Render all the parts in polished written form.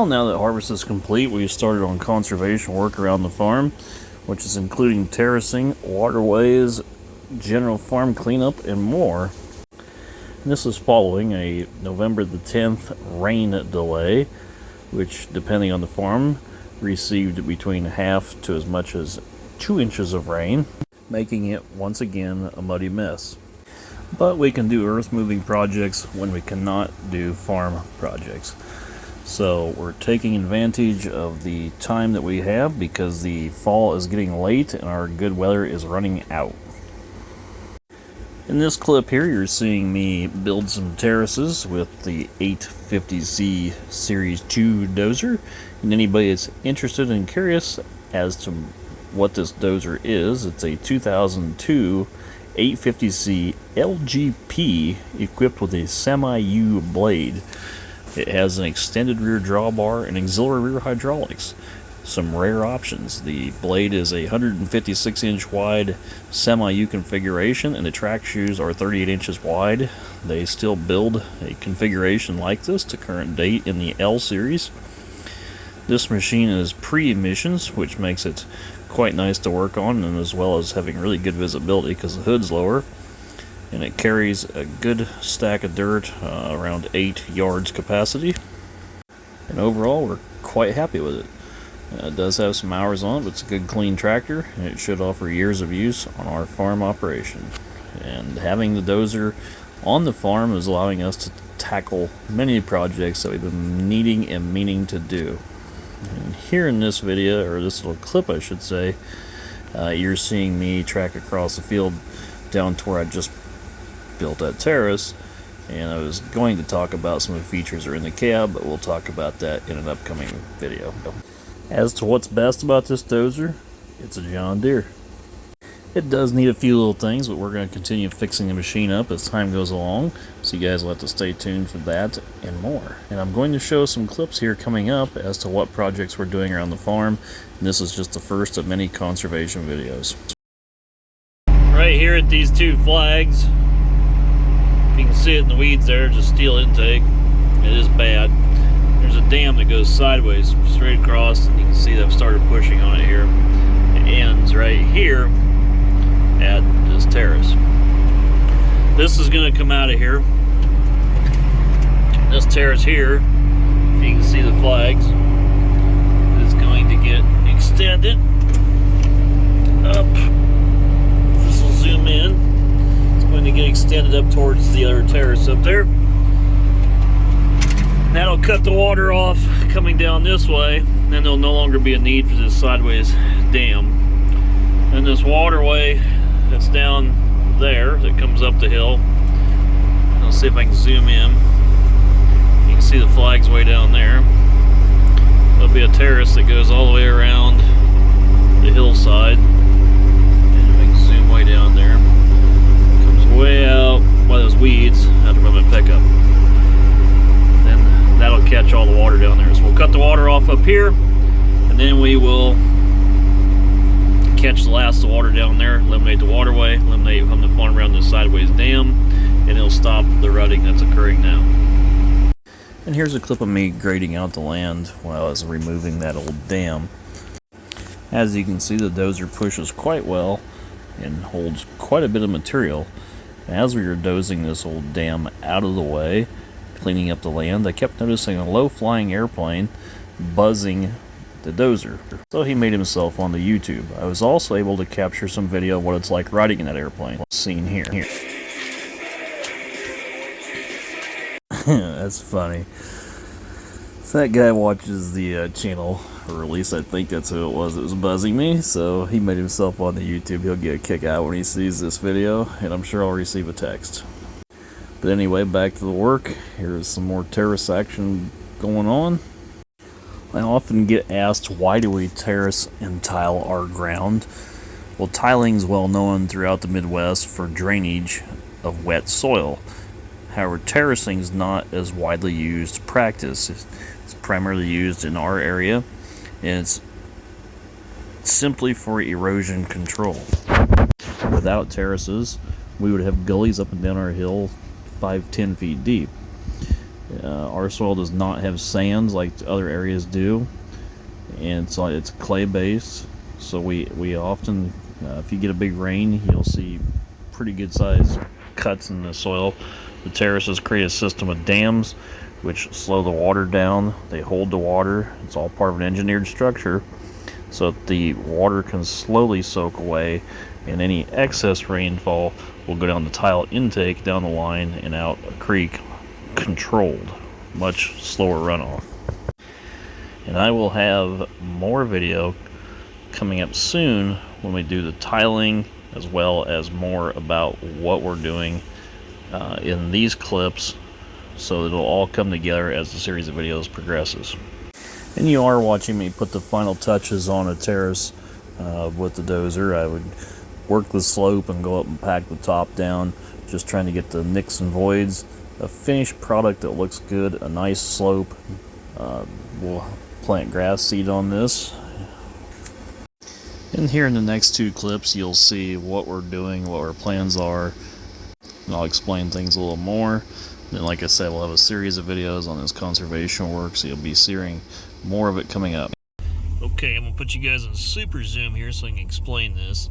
Well, now that harvest is complete, we've started on conservation work around the farm, which is including terracing, waterways, general farm cleanup, and more. And this is following a November the 10th rain delay, which, depending on the farm, received between half to as much as 2 inches of rain, making it once again a muddy mess. But we can do earth moving projects when we cannot do farm projects. So we're taking advantage of the time that we have because the fall is getting late and our good weather is running out. In this clip here, you're seeing me build some terraces with the 850Z Series 2 dozer. And anybody that's interested and curious as to what this dozer is, it's a 2002 850Z LGP equipped with a semi-U blade. It has an extended rear drawbar and auxiliary rear hydraulics. Some rare options. The blade is a 156-inch wide semi-U configuration, and the track shoes are 38 inches wide. They still build a configuration like this to current date in the L series. This machine is pre-emissions, which makes it quite nice to work on, and as well as having really good visibility because the hood's lower. And it carries a good stack of dirt, around 8 yards capacity. And overall, we're quite happy with it. It does have some hours on it, but it's a good clean tractor, and it should offer years of use on our farm operation. And having the dozer on the farm is allowing us to tackle many projects that we've been needing and meaning to do. And here in this video, or this little clip I should say, you're seeing me track across the field down to where I just built that terrace, and I was going to talk about some of the features that are in the cab, but we'll talk about that in an upcoming video. As to what's best about this dozer, it's a John Deere. It does need a few little things, but we're going to continue fixing the machine up as time goes along, so you guys will have to stay tuned for that and more. And I'm going to show some clips here coming up as to what projects we're doing around the farm, and this is just the first of many conservation videos. Right here at these 2 flags, you can see it in the weeds there, just steel intake. It is bad. There's a dam that goes sideways straight across, and you can see that I've started pushing on it here. It ends right here at this terrace. This is going to come out of here. This terrace here, you can see the flags, is going to get extended up. This will zoom in. Going to get extended up towards the other terrace up there. That'll cut the water off coming down this way, and there'll no longer be a need for this sideways dam. And this waterway that's down there that comes up the hill, I'll see if I can zoom in. You can see the flags way down there. There'll be a terrace that goes all the way around the hillside. And if I can zoom way down there, way out by those weeds after my pickup. Then that'll catch all the water down there. So we'll cut the water off up here, and then we will catch the last of the water down there, eliminate the waterway, eliminate from the farm around the sideways dam, and it'll stop the rutting that's occurring now. And here's a clip of me grading out the land while I was removing that old dam. As you can see, the dozer pushes quite well and holds quite a bit of material. As we were dozing this old dam out of the way, cleaning up the land, I kept noticing a low-flying airplane buzzing the dozer. So he made himself on the YouTube. I was also able to capture some video of what it's like riding in that airplane. Seen here. That's funny. So that guy watches the channel, or at least I think that's who it was that was buzzing me, so he made himself on the YouTube. He'll get a kick out when he sees this video, and I'm sure I'll receive a text. But anyway, back to the work. Here's some more terrace action going on. I often get asked, why do we terrace and tile our ground? Well, tiling is well known throughout the Midwest for drainage of wet soil. However, terracing is not as widely used practice. It's primarily used in our area, and it's simply for erosion control. Without terraces, we would have gullies up and down our hill 5-10 feet deep. Our soil does not have sands like other areas do, and it's clay based. So we often, if you get a big rain, you'll see pretty good sized cuts in the soil. The terraces create a system of dams which slow the water down. They hold the water. It's all part of an engineered structure so that the water can slowly soak away, and any excess rainfall will go down the tile intake, down the line, and out a creek, controlled, much slower runoff. And I will have more video coming up soon when we do the tiling, as well as more about what we're doing in these clips, so it'll all come together as the series of videos progresses. And you are watching me put the final touches on a terrace with the dozer. I would work the slope and go up and pack the top down, just trying to get the nicks and voids, a finished product that looks good, a nice slope. We'll plant grass seed on this. And here in the next two clips, you'll see what we're doing, what our plans are, and I'll explain things a little more. Then, like I said, we'll have a series of videos on this conservation work, so you'll be seeing more of it coming up. Okay, I'm going to put you guys in super zoom here so I can explain this.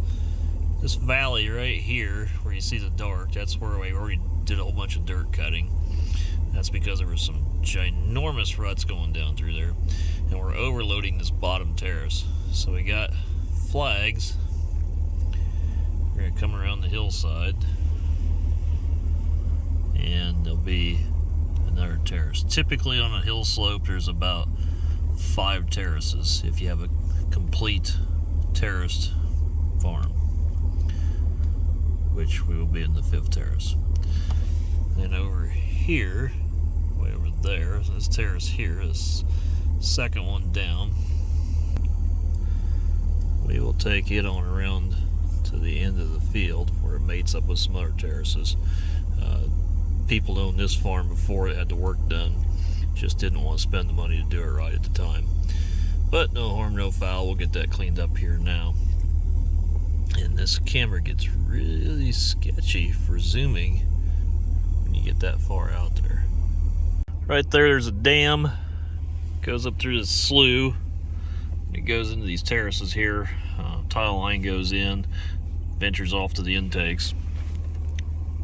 This valley right here, where you see the dark, that's where we already did a whole bunch of dirt cutting. That's because there was some ginormous ruts going down through there, and we're overloading this bottom terrace. So we got flags. We're going to come around the hillside, and there'll be another terrace. Typically on a hill slope there's about 5 terraces if you have a complete terraced farm, which we will be in the 5th terrace. Then over here, way over there, this terrace here, this second one down, we will take it on around to the end of the field where it mates up with some other terraces. People owned this farm before it had the work done, just didn't want to spend the money to do it right at the time. But no harm, no foul. We'll get that cleaned up here now. And this camera gets really sketchy for zooming when you get that far out there. Right there's a dam. Goes up through this slough. It goes into these terraces here. Tile line goes in, ventures off to the intakes.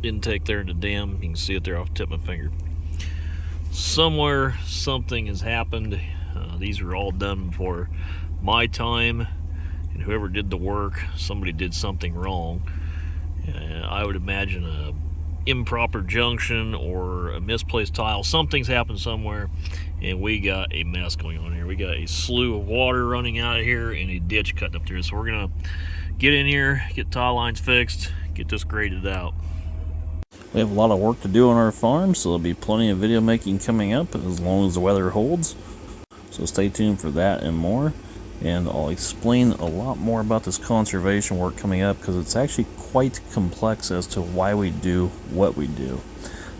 Intake there in the dam. You can see it there off the tip of my finger. Somewhere something has happened. These were all done before my time, and whoever did the work, somebody did something wrong. I would imagine a improper junction or a misplaced tile. Something's happened somewhere, and we got a mess going on here. We got a slough of water running out of here and a ditch cut up there. So we're gonna get in here, get tile lines fixed, get this graded out. We have a lot of work to do on our farm, so there'll be plenty of video making coming up as long as the weather holds. So stay tuned for that and more. And I'll explain a lot more about this conservation work coming up, because it's actually quite complex as to why we do what we do.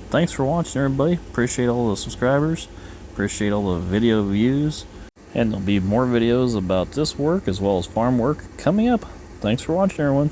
Thanks for watching, everybody. Appreciate all the subscribers. Appreciate all the video views. And there'll be more videos about this work as well as farm work coming up. Thanks for watching, everyone.